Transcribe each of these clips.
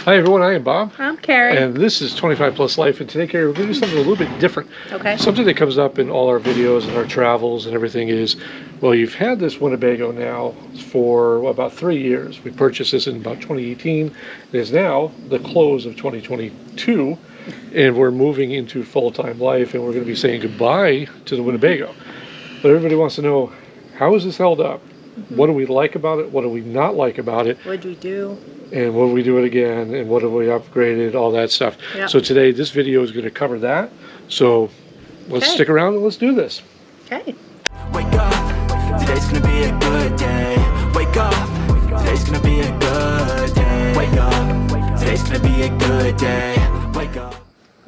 Hi everyone, I am Bob. I'm Carrie. And this is 25 Plus Life, and today, Carrie, we're going to do something a little bit different. Okay. Something that comes up in all our videos and our travels and everything is, well, you've had this Winnebago now for about 3 years. We purchased this in about 2018. It is now the close of 2022, and we're moving into full-time life, and we're going to be saying goodbye to the Winnebago. But everybody wants to know, how is this held up? What do we like about it? What do we not like about it? What'd we do? And will we do it again? And what have we upgraded? All that stuff. Yep. So today, this video is going to cover that. So let's stick around and let's do this. Okay. Wake up, today's gonna be a good day. Wake up, today's gonna be a good day. Wake up, today's gonna be a good day. Wake up.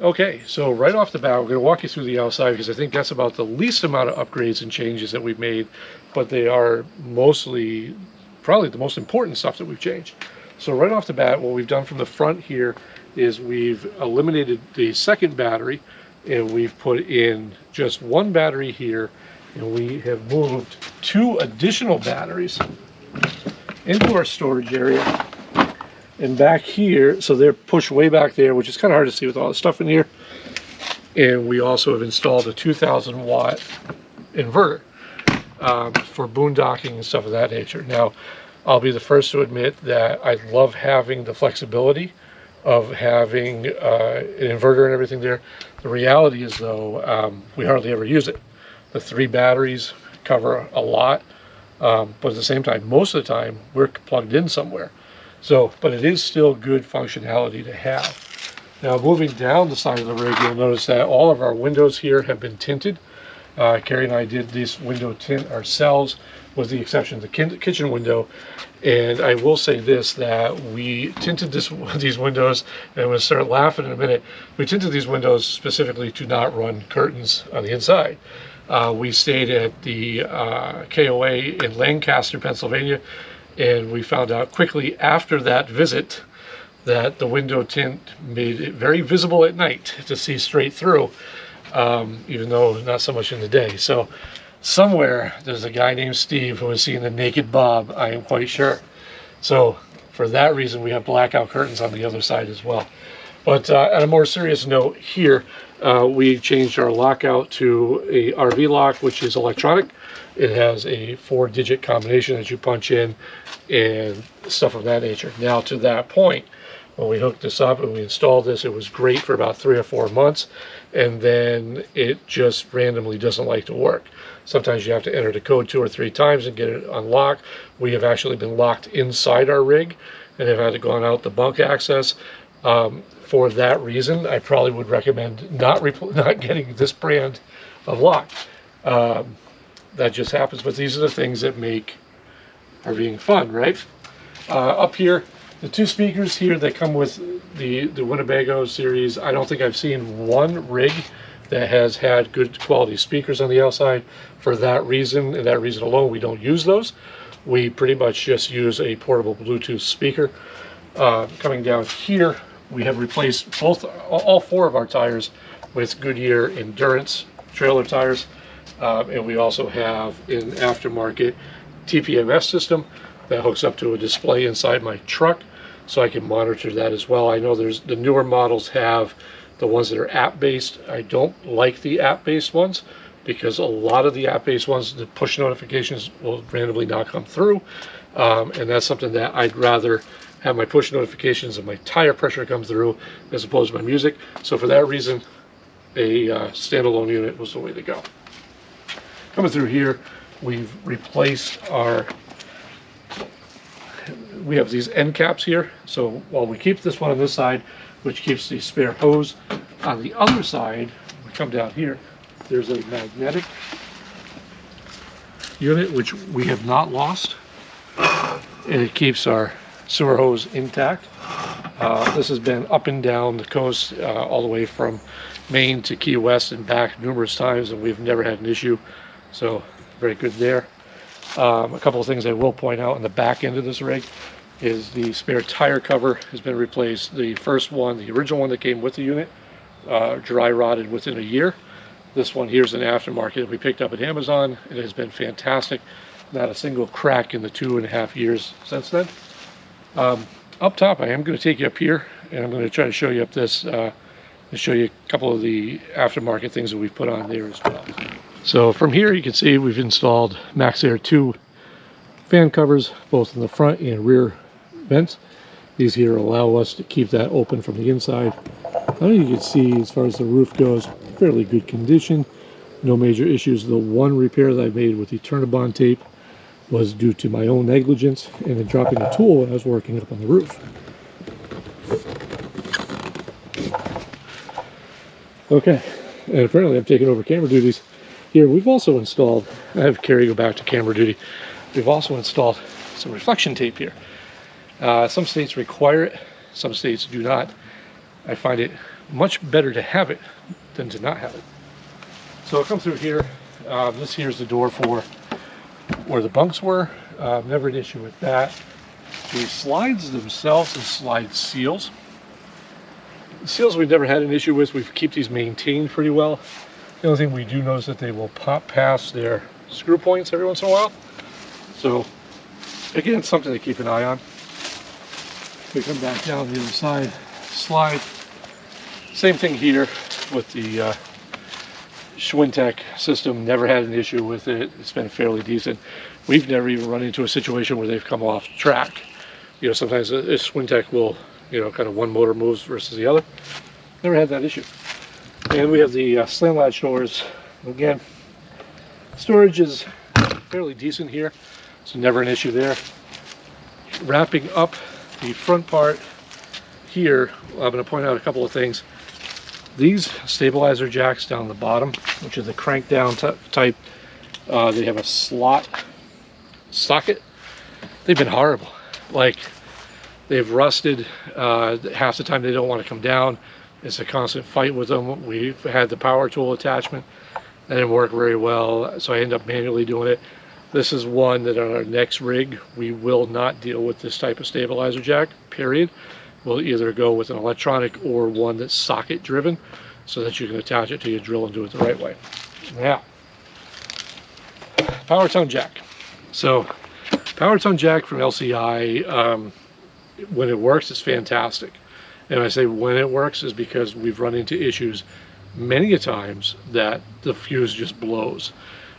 Okay, so right off the bat, we're going to walk you through the outside because I think that's about the least amount of upgrades and changes that we've made, but they are mostly, probably the most important stuff that we've changed. So right off the bat, what we've done from the front here is we've eliminated the second battery and we've put in just one battery here, and we have moved 2 additional batteries into our storage area. And back here, so they're pushed way back there, which is kind of hard to see with all the stuff in here. And we also have installed a 2,000 watt inverter for boondocking and stuff of that nature. Now, I'll be the first to admit that I love having the flexibility of having an inverter and everything there. The reality is, though, we hardly ever use it. The 3 batteries cover a lot, but at the same time, most of the time, we're plugged in somewhere. So, but it is still good functionality to have. Now, moving down the side of the rig, you'll notice that all of our windows here have been tinted. Carrie and I did this window tint ourselves, with the exception of the kitchen window. And I will say this, that we tinted these windows, and I'm going to start laughing in a minute. We tinted these windows specifically to not run curtains on the inside. We stayed at the KOA in Lancaster, Pennsylvania, and we found out quickly after that visit that the window tint made it very visible at night to see straight through, even though not so much in the day. So somewhere there's a guy named Steve who is seeing the naked Bob, I am quite sure. So for that reason, we have blackout curtains on the other side as well. But on a more serious note here, we changed our lockout to a RV lock, which is electronic. It has a 4-digit combination that you punch in and stuff of that nature. Now, to that point, when we hooked this up and we installed this, it was great for about 3 or 4 months, and then it just randomly doesn't like to work. Sometimes you have to enter the code 2 or 3 times and get it unlocked. We have actually been locked inside our rig and have had to go out the bunk access. For that reason, I probably would recommend not getting this brand of lock. That just happens, but these are the things that make RVing fun, right? Up here, the 2 speakers here that come with the Winnebago series, I don't think I've seen one rig that has had good quality speakers on the outside. For that reason, and that reason alone, we don't use those. We pretty much just use a portable Bluetooth speaker. Coming down here, we have replaced all 4 of our tires with Goodyear Endurance trailer tires. And we also have an aftermarket TPMS system that hooks up to a display inside my truck, so I can monitor that as well. I know the newer models have the ones that are app-based. I don't like the app-based ones because a lot of the app-based ones, the push notifications will randomly not come through. And that's something that I'd rather have my push notifications and my tire pressure come through as opposed to my music. So for that reason, a standalone unit was the way to go. Coming through here, we've replaced we have these end caps here. So while we keep this one on this side, which keeps the spare hose, on the other side, we come down here, there's a magnetic unit, which we have not lost. And it keeps our sewer hose intact. This has been up and down the coast, all the way from Maine to Key West and back numerous times, and we've never had an issue. So very good there. A couple of things I will point out on the back end of this rig is the spare tire cover has been replaced. The first one, the original one that came with the unit, dry rotted within a year. This one here is an aftermarket that we picked up at Amazon. It has been fantastic. Not a single crack in the 2.5 years since then. up top, I am going to take you up here, and I'm going to try to show you up this, to show you a couple of the aftermarket things that we've put on there as well. So from here, you can see we've installed MaxxAir 2 fan covers, both in the front and rear vents. These here allow us to keep that open from the inside. You can see, as far as the roof goes, fairly good condition. No major issues. The one repair that I made with the Turnabond tape was due to my own negligence and then dropping a tool when I was working up on the roof. Okay, and apparently I'm taking over camera duties. Here we've also installed, I have Carrie go back to camera duty, we've also installed some reflection tape here. Some states require it, some states do not. I find it much better to have it than to not have it. So I'll come through here. This here's the door for where the bunks were. Never an issue with that. The slides themselves and slide seals. The seals we've never had an issue with. We keep these maintained pretty well. The only thing we do notice that they will pop past their screw points every once in a while. So again, something to keep an eye on. We come back down the other side, slide. Same thing here with the Schwintek system. Never had an issue with it. It's been fairly decent. We've never even run into a situation where they've come off track. You know, sometimes a Schwintek will, you know, kind of one motor moves versus the other. Never had that issue. And we have the slant latch doors. Again, storage is fairly decent here, so never an issue there. Wrapping up the front part here, I'm going to point out a couple of things. These stabilizer jacks down the bottom, which is the crank down type, they have a slot socket. They've been horrible. Like, they've rusted. Half the time they don't want to come down. It's a constant fight with them. We've had the power tool attachment. That didn't work very well, so I end up manually doing it. This is one that on our next rig, we will not deal with this type of stabilizer jack, period. We'll either go with an electronic or one that's socket driven so that you can attach it to your drill and do it the right way. Now, power tone jack. So, power tone jack from LCI, when it works, it's fantastic. And I say when it works is because we've run into issues many a times that the fuse just blows.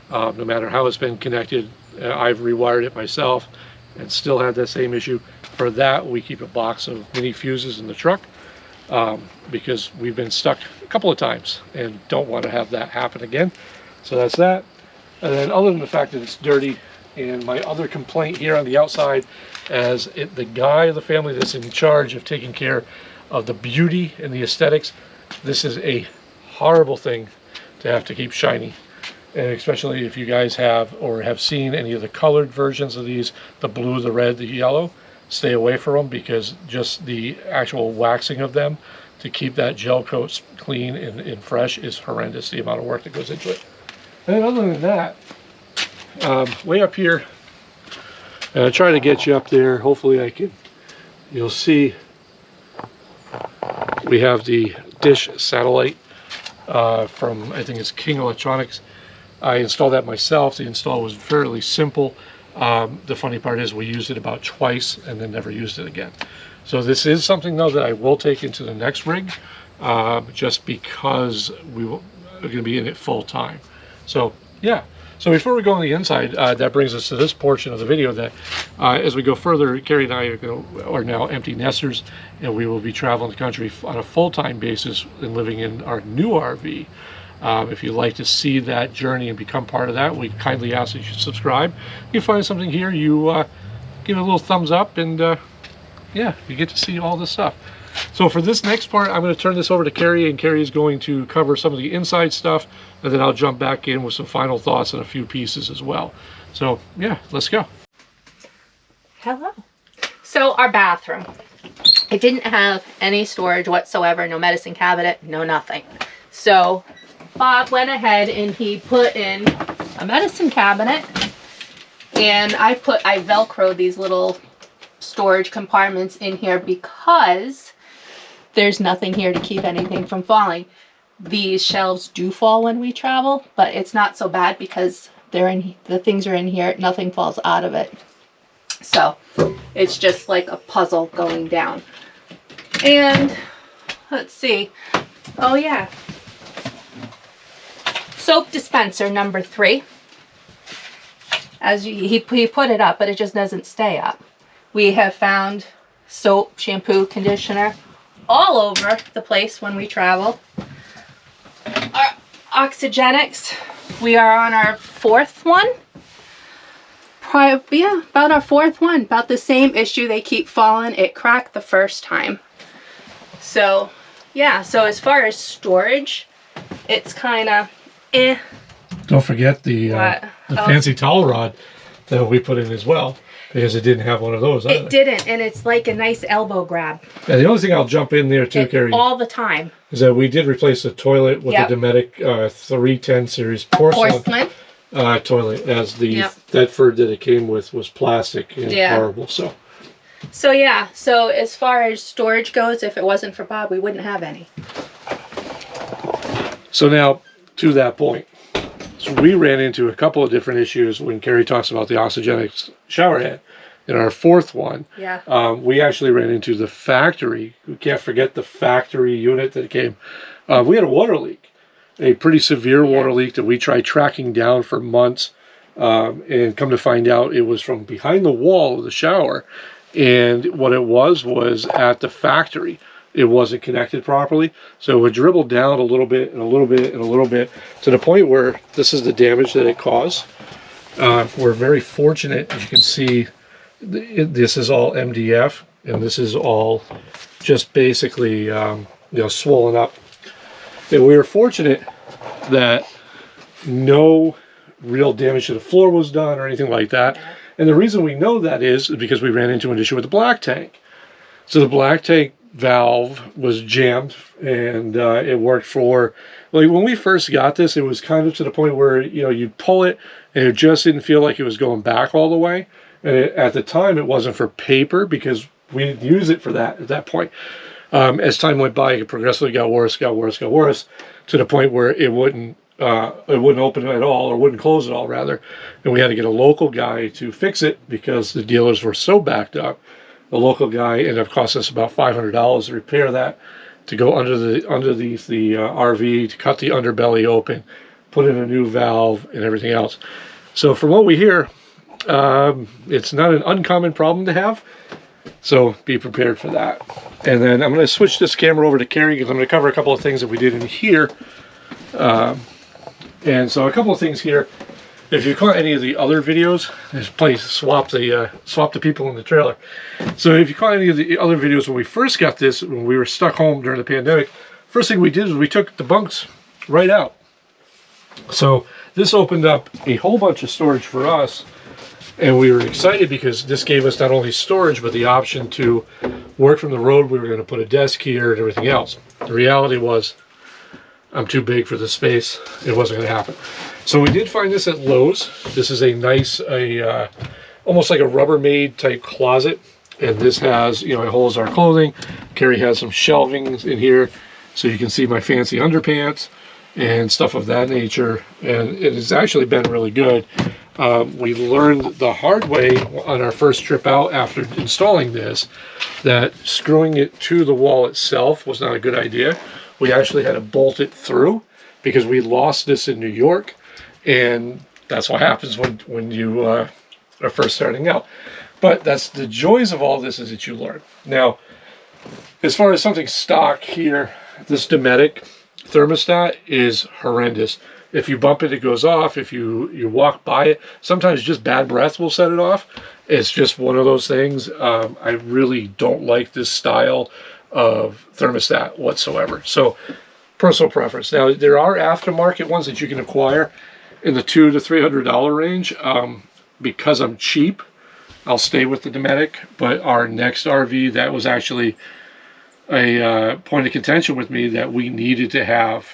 No matter how it's been connected, I've rewired it myself and still had that same issue. For that, we keep a box of mini fuses in the truck because we've been stuck a couple of times and don't want to have that happen again. So that's that. And then other than the fact that it's dirty, and my other complaint here on the outside, as the guy of the family that's in charge of taking care of the beauty and the aesthetics, this is a horrible thing to have to keep shiny. And especially if you guys have or have seen any of the colored versions of these, the blue, the red, the yellow, stay away from them, because just the actual waxing of them to keep that gel coat clean and fresh is horrendous, the amount of work that goes into it. And other than that, way up here, and I try to get you up there, hopefully I can, you'll see we have the dish satellite from, I think it's King Electronics. I installed that myself. The install was fairly simple. The funny part is we used it about twice and then never used it again. So this is something though that I will take into the next rig, just because we are going to be in it full time. So yeah. So before we go on the inside, that brings us to this portion of the video that as we go further, Carrie and I are now empty nesters, and we will be traveling the country on a full-time basis and living in our new RV. If you'd like to see that journey and become part of that, we kindly ask that you subscribe. If you find something here, you give it a little thumbs up, and yeah, you get to see all this stuff. So for this next part, I'm going to turn this over to Carrie, and Carrie is going to cover some of the inside stuff, and then I'll jump back in with some final thoughts on a few pieces as well. So yeah, let's go. Hello. So our bathroom, it didn't have any storage whatsoever, no medicine cabinet, no nothing. So Bob went ahead and he put in a medicine cabinet, and I velcroed these little storage compartments in here because there's nothing here to keep anything from falling. These shelves do fall when we travel, but it's not so bad because they're in, the things are in here, nothing falls out of it. So it's just like a puzzle going down. And let's see. Oh yeah. Soap dispenser number 3. As he put it up, but it just doesn't stay up. We have found soap, shampoo, conditioner all over the place when we travel. Our oxygenics, we are on our 4th one. Yeah, about our 4th one. About the same issue. They keep falling. It cracked the first time. So, yeah. So as far as storage, it's kind of eh. Don't forget the fancy towel rod that we put in as well, because it didn't have one of those either. It didn't, and it's like a nice elbow grab. And the only thing I'll jump in there too, Carrie, all the time, is that we did replace the toilet with the Nomadic 310 series porcelain toilet, as the Thetford that it came with was plastic and horrible. So yeah, so as far as storage goes, if it wasn't for Bob, we wouldn't have any. So now, to that point, so we ran into a couple of different issues when Carrie talks about the oxygenic shower head. In our 4th one, we actually ran into the factory. We can't forget the factory unit that came. We had a water leak, a pretty severe water leak that we tried tracking down for months. And come to find out, it was from behind the wall of the shower. And what it was at the factory. It wasn't connected properly, so it would dribble down a little bit and a little bit and a little bit to the point where this is the damage that it caused. We're very fortunate, as you can see, this is all MDF, and this is all just basically swollen up. And we were fortunate that no real damage to the floor was done or anything like that. And the reason we know that is because we ran into an issue with the black tank. So the black tank valve was jammed, and it worked for, like, when we first got this, it was kind of to the point where you'd pull it and it just didn't feel like it was going back all the way. And at the time, it wasn't for paper because we didn't use it for that at that point. As time went by, it progressively got worse to the point where it wouldn't open at all, or wouldn't close at all rather. And we had to get a local guy to fix it because the dealers were so backed up. The local guy ended up costing us about $500 to repair that, to go underneath the RV, to cut the underbelly open, put in a new valve and everything else. So from what we hear, it's not an uncommon problem to have. So be prepared for that. And then I'm going to switch this camera over to Carrie because I'm going to cover a couple of things that we did in here. And so a couple of things here. If you caught any of the other videos, this place swap the people in the trailer. So if you caught any of the other videos when we first got this, when we were stuck home during the pandemic, first thing we did was we took the bunks right out. So this opened up a whole bunch of storage for us, and we were excited because this gave us not only storage but the option to work from the road. We were going to put a desk here and everything else. The reality was, I'm too big for this space. It wasn't going to happen. So we did find this at Lowe's. This is a nice, almost like a Rubbermaid type closet. And this has, it holds our clothing. Carrie has some shelving in here, so you can see my fancy underpants and stuff of that nature. And it has actually been really good. We learned the hard way on our first trip out after installing this, that screwing it to the wall itself was not a good idea. We actually had to bolt it through because we lost this in New York. And that's what happens when you are first starting out. But that's the joys of all this, is that you learn. Now, as far as something stock here, this Nomadic thermostat is horrendous. If you bump it, it goes off. If you walk by it, sometimes just bad breath will set it off. It's just one of those things. I really don't like this style of thermostat whatsoever. So, personal preference. Now, there are aftermarket ones that you can acquire in the $200 to $300 range. Because I'm cheap, I'll stay with the Nomadic. But our next RV, that was actually a point of contention with me, that we needed to have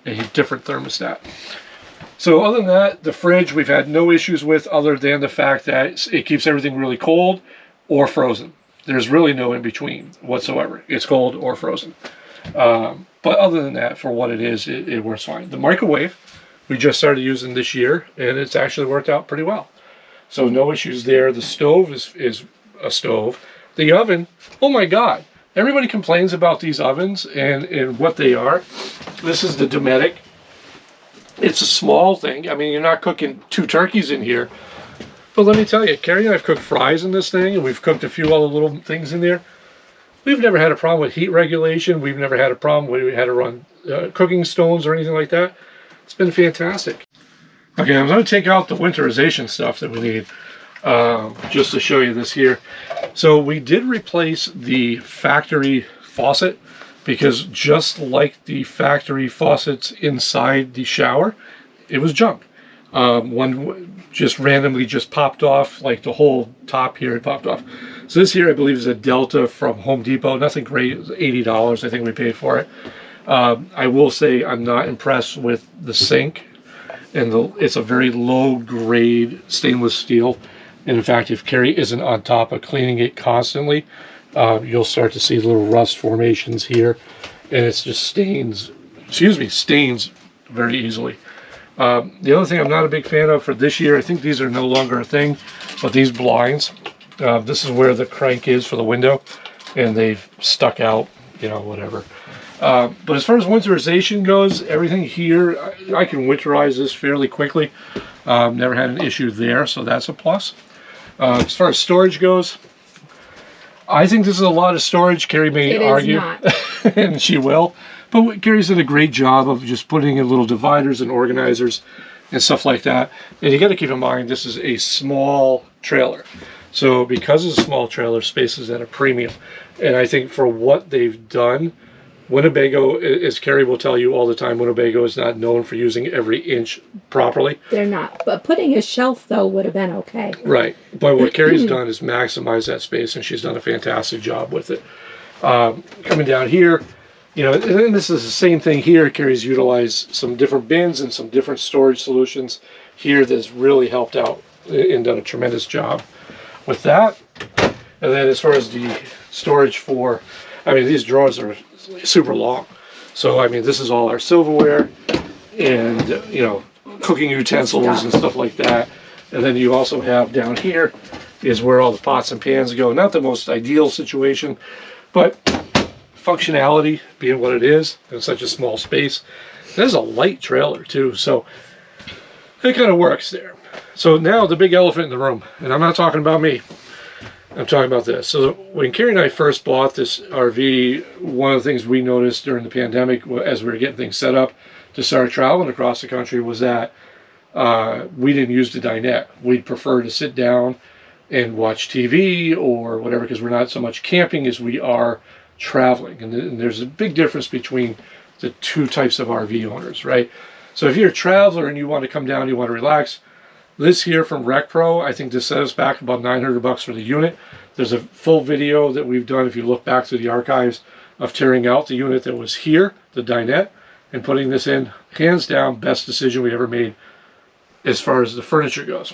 a different thermostat. So other than that, the fridge we've had no issues with, other than the fact that it keeps everything really cold or frozen. There's really no in between whatsoever. It's cold or frozen. But other than that, for what it is, it works fine. The microwave we just started using this year, and it's actually worked out pretty well. So no issues there. The stove is a stove. The oven, oh my God. Everybody complains about these ovens and what they are. This is the Nomadic. It's a small thing. I mean, you're not cooking 2 turkeys in here. But let me tell you, Carrie and I have cooked fries in this thing, and we've cooked a few other little things in there. We've never had a problem with heat regulation. We've never had a problem where we had to run cooking stones or anything like that. It's been fantastic. Okay, I'm going to take out the winterization stuff that we need just to show you this here. So we did replace the factory faucet because just like the factory faucets inside the shower, it was junk. One just randomly just popped off, like the whole top here had popped off. So this here I believe is a Delta from Home Depot. Nothing great. It was $80 I think we paid for it. I will say I'm not impressed with the sink, and it's a very low grade stainless steel. And in fact, if Carrie isn't on top of cleaning it constantly, you'll start to see little rust formations here, and it's just stains very easily. The other thing I'm not a big fan of for this year, I think these are no longer a thing, but these blinds, this is where the crank is for the window, and they've stuck out, you know, whatever. But as far as winterization goes, everything here, I can winterize this fairly quickly. Never had an issue there, so that's a plus. As far as storage goes, I think this is a lot of storage. Carrie may argue, and she will. But Carrie's did a great job of just putting in little dividers and organizers and stuff like that. And you got to keep in mind, this is a small trailer. So because it's a small trailer, space is at a premium. And I think for what they've done, Winnebago, as Carrie will tell you all the time, Winnebago is not known for using every inch properly. They're not. But putting a shelf, though, would have been okay. Right. But what Carrie's done is maximize that space, and she's done a fantastic job with it. Coming down here, you know, and this is the same thing here. Carrie's utilized some different bins and some different storage solutions here that's really helped out and done a tremendous job with that. And then as far as the storage for, I mean, these drawers are super long. So, I mean, this is all our silverware and, you know, cooking utensils and stuff like that. And then you also have down here is where all the pots and pans go. Not the most ideal situation, but functionality being what it is in such a small space. There's a light trailer too, so it kind of works there. So now the big elephant in the room, and I'm not talking about me. I'm talking about this. So when Carrie and I first bought this RV, one of the things we noticed during the pandemic as we were getting things set up to start traveling across the country was that we didn't use the dinette. We'd prefer to sit down and watch TV or whatever, because we're not so much camping as we are traveling. And there's a big difference between the two types of RV owners, right? So if you're a traveler and you want to come down, you want to relax, this here from Rec Pro, I think this set us back about $900 for the unit. There's a full video that we've done, if you look back through the archives, of tearing out the unit that was here, the dinette, and putting this in. Hands down, best decision we ever made as far as the furniture goes.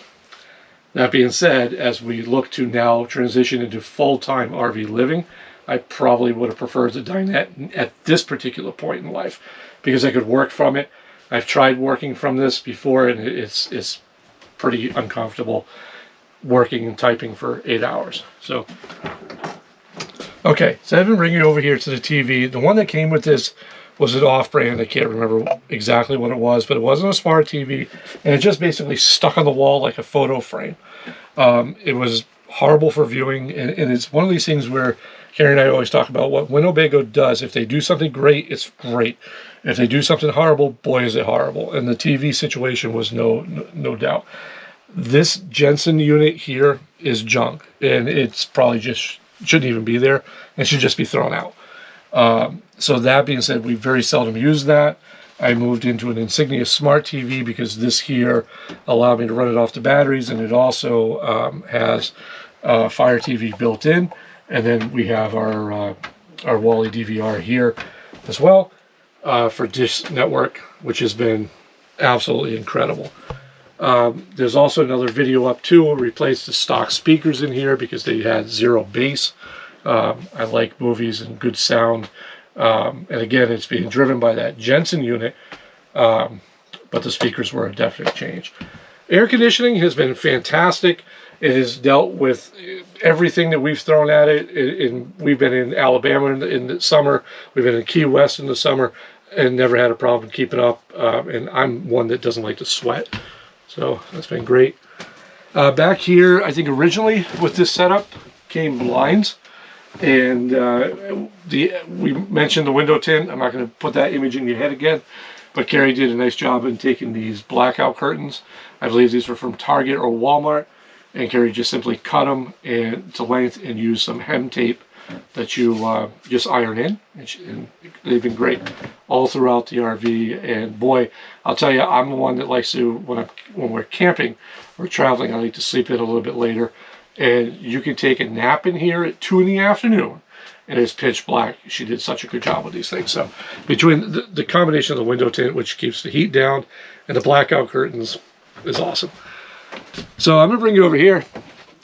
That being said, as we look to now transition into full-time RV living, I probably would have preferred the dinette at this particular point in life, because I could work from it. I've tried working from this before, and it's pretty uncomfortable working and typing for 8 hours. So, okay, so I've been bringing you over here to the TV. The one that came with this was an off-brand. I can't remember exactly what it was, but it wasn't a smart TV, and it just basically stuck on the wall like a photo frame. It was horrible for viewing, and it's one of these things where Carrie and I always talk about what Winnebago does. If they do something great, it's great. If they do something horrible, boy, is it horrible. And the TV situation was no doubt. This Jensen unit here is junk, and it's probably just shouldn't even be there and should just be thrown out. So that being said, we very seldom use that. I moved into an Insignia Smart TV because this here allowed me to run it off the batteries, and it also has Fire TV built in. And then we have our Wally DVR here as well for Dish Network, which has been absolutely incredible. There's also another video up too. We'll replace the stock speakers in here because they had zero bass. I like movies and good sound. And again, it's being driven by that Jensen unit, but the speakers were a definite change. Air conditioning has been fantastic. It has dealt with everything that we've thrown at it. We've been in Alabama in the summer. We've been in Key West in the summer and never had a problem keeping up. And I'm one that doesn't like to sweat. So that's been great. Back here, I think originally with this setup came blinds. And we mentioned the window tint. I'm not going to put that image in your head again. But Carrie did a nice job in taking these blackout curtains. I believe these were from Target or Walmart. And Carrie just simply cut them to length and use some hem tape that you just iron in. And they've been great all throughout the RV. And boy, I'll tell you, I'm the one that likes to, when we're camping or traveling, I like to sleep in a little bit later. And you can take a nap in here at 2 in the afternoon. And it's pitch black. She did such a good job with these things. So between the combination of the window tint, which keeps the heat down, and the blackout curtains is awesome. So I'm gonna bring you over here.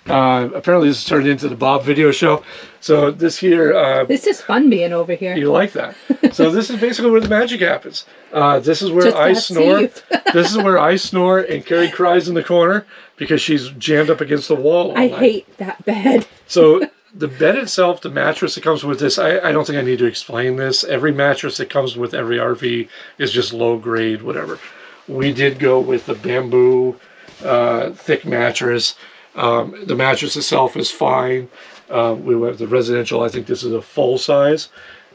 Apparently this has turned into the Bob video show. So this here... this is fun being over here. You like that. So this is basically where the magic happens. This is where I snore. This is where I snore and Carrie cries in the corner because she's jammed up against the wall all I night. hate that bed. So the bed itself, the mattress that comes with this, I don't think I need to explain this. Every mattress that comes with every RV is just low grade, whatever. We did go with the bamboo thick mattress. The mattress itself is fine. We went with the residential. I think this is a full size.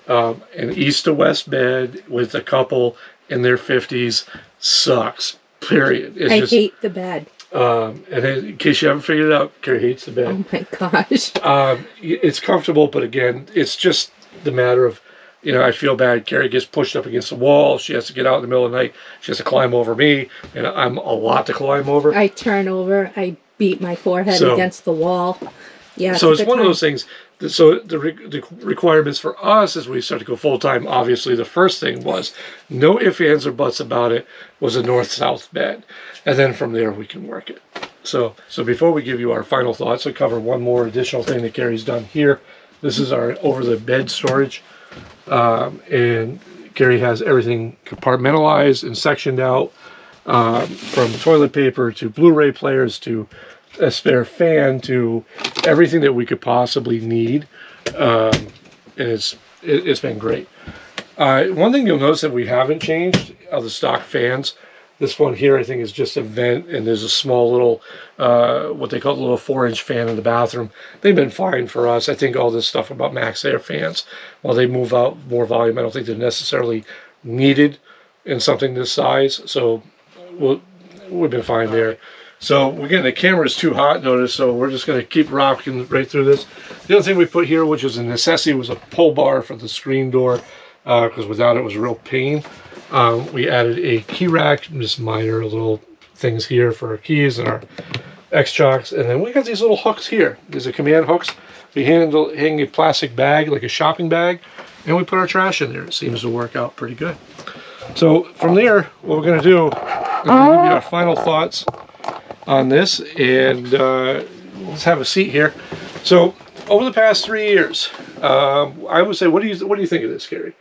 An east to west bed with a couple in their 50s sucks, period. It's I hate the bed. And in case you haven't figured it out, Carrie hates the bed. Oh my gosh. It's comfortable, but again, it's just the matter of, you know, I feel bad. Carrie gets pushed up against the wall. She has to get out in the middle of the night. She has to climb over me, and I'm a lot to climb over. I turn over. I beat my forehead against the wall. Yeah. So it's one of those things. So the requirements for us as we start to go full time, obviously the first thing was no ifs, ands, or buts about it, was a north-south bed. And then from there we can work it. So before we give you our final thoughts, I'll cover one more additional thing that Carrie's done here. This is our over the bed storage. And Carrie has everything compartmentalized and sectioned out, from toilet paper to Blu-ray players to a spare fan to everything that we could possibly need. And it's been great. One thing you'll notice that we haven't changed are the stock fans. This one here, I think, is just a vent, and there's a small little, what they call a little 4-inch fan in the bathroom. They've been fine for us. I think all this stuff about max air fans, while they move out more volume, I don't think they're necessarily needed in something this size. So we've been fine there. So again, the camera is too hot, notice, so we're just going to keep rocking right through this. The other thing we put here, which was a necessity, was a pull bar for the screen door, because without it was a real pain. We added a key rack, just minor little things here for our keys and our X-Chocks. And then we got these little hooks here. These are command hooks. We hang a plastic bag, like a shopping bag, and we put our trash in there. It seems to work out pretty good. So from there, what we're going to do is we're going to give you our final thoughts on this. And let's have a seat here. So over the past 3 years, I would say, what do you think of this, Carrie?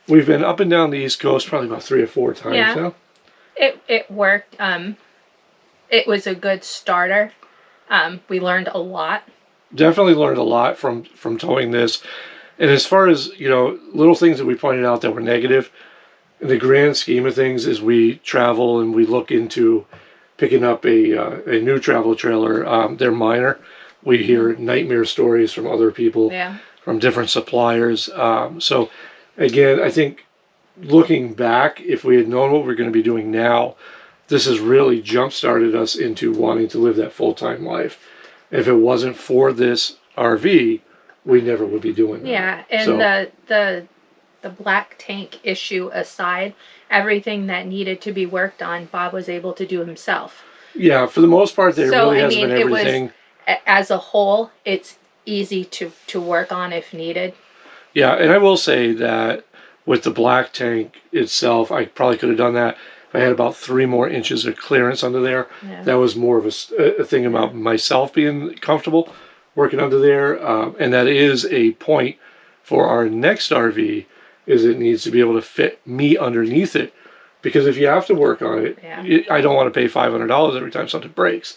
We've been up and down the East Coast probably about 3 or 4 times now. It worked. It was a good starter. We learned a lot. Definitely learned a lot from towing this. And as far as, you know, little things that we pointed out that were negative, in the grand scheme of things, as we travel and we look into picking up a new travel trailer, they're minor. We hear nightmare stories from other people, from different suppliers. So again, I think looking back, if we had known what we're going to be doing now, this has really jump-started us into wanting to live that full-time life. If it wasn't for this RV, we never would be doing that. Yeah, and so, the black tank issue aside, everything that needed to be worked on, Bob was able to do himself. Yeah, for the most part, there really hasn't been everything. As a whole, it's easy to work on if needed. Yeah, and I will say that with the black tank itself, I probably could have done that if I had about 3 more inches of clearance under there. Yeah. That was more of a thing about myself being comfortable working under there. And that is a point for our next RV, is it needs to be able to fit me underneath it because if you have to work on it, Yeah. I don't want to pay $500 every time something breaks.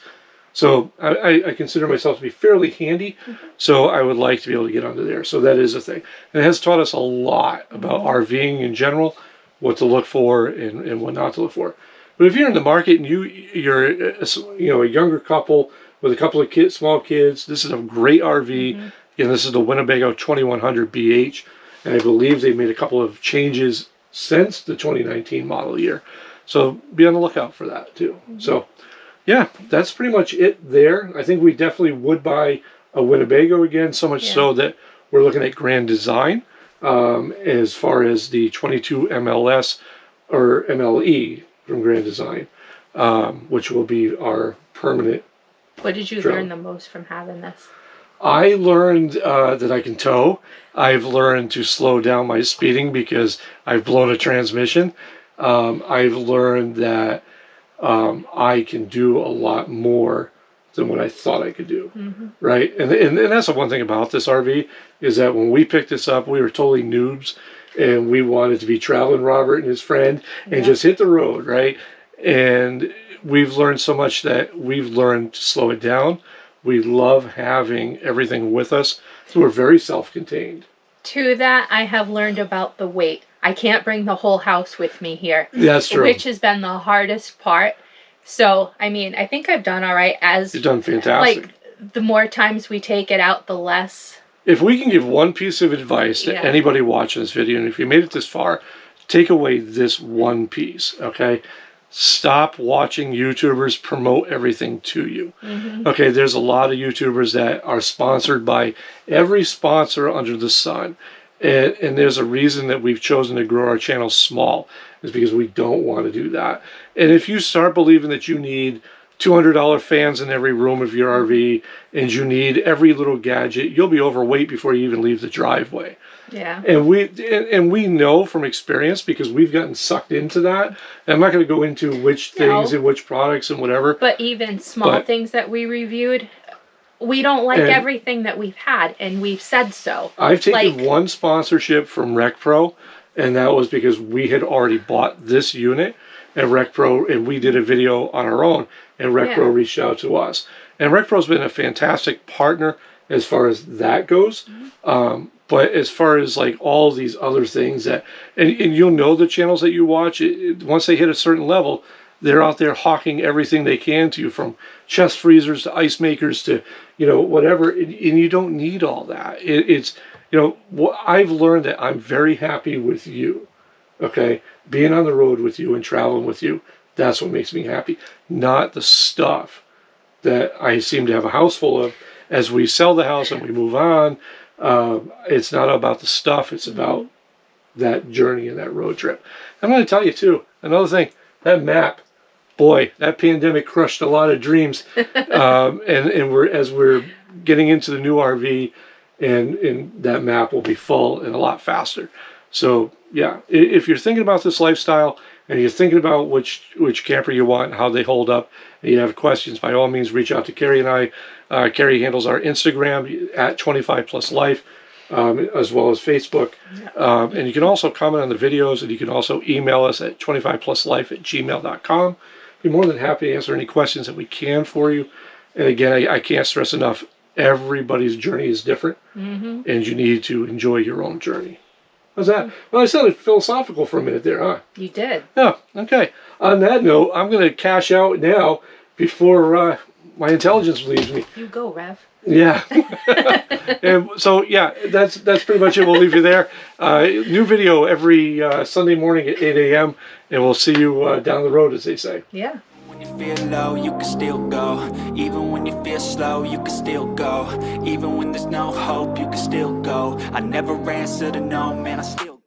So I consider myself to be fairly handy, so I would like to be able to get under there. So that is a thing. And it has taught us a lot about RVing in general, what to look for and what not to look for. But if you're in the market and you're a younger couple with a couple of kids, small kids, this is a great RV. Again, this is the Winnebago 2100 BH, and I believe they made a couple of changes since the 2019 model year. So be on the lookout for that too. So yeah, that's pretty much it there. I think we definitely would buy a Winnebago again, so much so that we're looking at Grand Design as far as the 22 MLS or MLE from Grand Design, which will be our permanent. What did you learn the most from having this? I learned that I can tow. I've learned to slow down my speeding because I've blown a transmission. I've learned that I can do a lot more than what I thought I could do, right? And that's the one thing about this RV is that when we picked this up, we were totally noobs, and we wanted to be traveling Robert and his friend and just hit the road, right? And we've learned so much that we've learned to slow it down. We love having everything with us, so we're very self-contained. To that, I have learned about the weight. I can't bring the whole house with me here. That's true. Which has been the hardest part. So, I mean, I think I've done all right. You've done fantastic. Like, the more times we take it out, the less. If we can give one piece of advice to anybody watching this video, and if you made it this far, take away this one piece, okay? Stop watching YouTubers promote everything to you. Okay, there's a lot of YouTubers that are sponsored by every sponsor under the sun. And there's a reason that we've chosen to grow our channel small, is because we don't want to do that. And if you start believing that you need $200 fans in every room of your RV and you need every little gadget, you'll be overweight before you even leave the driveway. Yeah. And we know from experience, because we've gotten sucked into that. And I'm not going to go into which things and which products and whatever. But even small things that we reviewed, we don't like everything that we've had, and we've said so. I've taken one sponsorship from Rec Pro, and that was because we had already bought this unit at Rec Pro, and we did a video on our own, and Rec Pro reached out to us. And Rec Pro's been a fantastic partner as far as that goes. But as far as like all these other things that, and you'll know the channels that you watch, once they hit a certain level, they're out there hawking everything they can to you, from chest freezers to ice makers to, whatever. And you don't need all that. It's, I've learned that I'm very happy with you, okay? Being on the road with you and traveling with you, that's what makes me happy. Not the stuff that I seem to have a house full of. As we sell the house and we move on, it's not about the stuff, it's about that journey and that road trip. I'm going to tell you too, another thing, that map, boy, that pandemic crushed a lot of dreams. And we're getting into the new RV, and that map will be full and a lot faster. So yeah, if you're thinking about this lifestyle and you're thinking about which camper you want and how they hold up, and you have questions, by all means reach out to Carrie and I. Carrie handles our Instagram at 25pluslife, as well as Facebook. And you can also comment on the videos, and you can also email us at 25pluslife@gmail.com. Be more than happy to answer any questions that we can for you. And again, I can't stress enough, everybody's journey is different, and you need to enjoy your own journey. How's that? Well, I sounded philosophical for a minute there, huh? You did. Yeah, okay. On that note, I'm going to cash out now before my intelligence leaves me. You go, Rev. Yeah. And so, yeah, that's pretty much it. We'll leave you there. New video every Sunday morning at 8 a.m. And we'll see you down the road, as they say. Yeah. When you feel low, you can still go. Even when you feel slow, you can still go. Even when there's no hope, you can still go. I never answer to no, man, I still